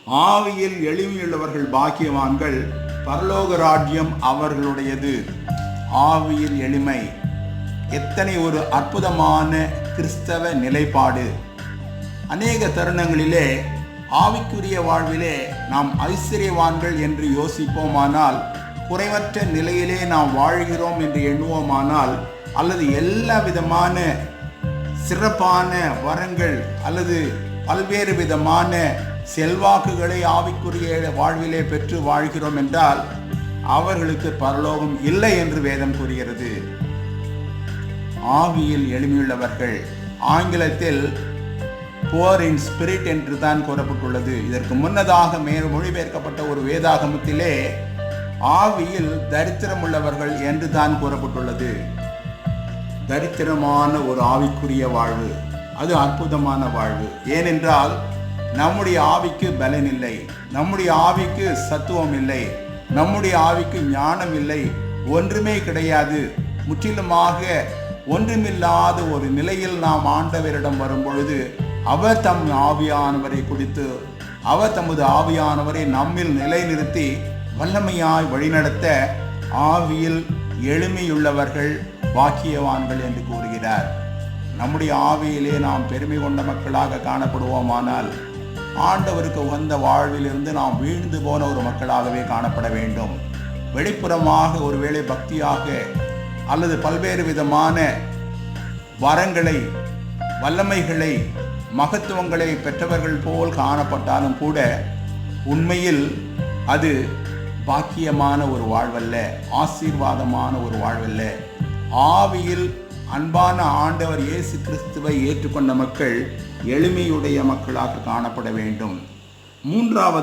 ஆவியில் எளிமையுள்ளவர்கள் பாக்கியவான்கள், பரலோக ராஜ்யம் அவர்களுடையது. ஆவியில் எளிமை எத்தனை ஒரு அற்புதமான கிறிஸ்தவ நிலைப்பாடு! அநேக தருணங்களிலே ஆவிக்குரிய வாழ்விலே நாம் ஐஸ்வர்யவான்கள் என்று யோசிப்போமானால், குறைவற்ற நிலையிலே நாம் வாழ்கிறோம் என்று எண்ணுவோமானால், அல்லது எல்லா விதமான சிறப்பான வரங்கள் அல்லது பல்வேறு விதமான செல்வாக்குகளை ஆவிக்குரிய வாழ்விலே பெற்று வாழ்கிறோம் என்றால் அவர்களுக்கு பரலோகம் இல்லை என்று வேதம் கூறுகிறது. ஆவியில் எளிமையுள்ளவர்கள், ஆங்கிலத்தில் poor in spirit என்று தான் கூறப்பட்டுள்ளது. இதற்கு முன்னதாக மொழிபெயர்க்கப்பட்ட ஒரு வேதாகமத்திலே ஆவியில் தரித்திரம் உள்ளவர்கள் என்று தான் கூறப்பட்டுள்ளது. தரித்திரமான ஒரு ஆவிக்குரிய வாழ்வு, அது அற்புதமான வாழ்வு. ஏனென்றால் நம்முடைய ஆவிக்கு பலன் இல்லை, நம்முடைய ஆவிக்கு சத்துவம் இல்லை, நம்முடைய ஆவிக்கு ஞானம் இல்லை, ஒன்றுமே கிடையாது. முற்றிலுமாக ஒன்றுமில்லாத ஒரு நிலையில் நாம் ஆண்டவரிடம் வரும் பொழுது அவர் தம் ஆவியானவரை குறித்து, அவர் தமது ஆவியானவரை நம்மில் நிலைநிறுத்தி வல்லமையாய் வழிநடத்த ஆவியில் எளிமையுள்ளவர்கள் பாக்கியவான்கள் என்று கூறுகிறார். நம்முடைய ஆவியிலே நாம் பெருமை கொண்ட மக்களாக காணப்படுவோமானால் ஆண்டவருக்கு உகந்த வாழ்விலிருந்து நாம் வீழ்ந்து போன ஒரு மக்களாகவே காணப்பட வேண்டும். வெளிப்புறமாக ஒருவேளை பக்தியாக அல்லது பல்வேறு விதமான வரங்களை, வல்லமைகளை, மகத்துவங்களை பெற்றவர்கள் போல் காணப்பட்டாலும் கூட உண்மையில் அது பாக்கியமான ஒரு வாழ்வல்ல, ஆசீர்வாதமான ஒரு வாழ்வல்ல. ஆவியில் அன்பான ஆண்டவர் இயேசு கிறிஸ்துவை ஏற்றுக்கொண்ட மக்கள் எளிமையுடைய மக்களாக காணப்பட வேண்டும். மூன்றாவது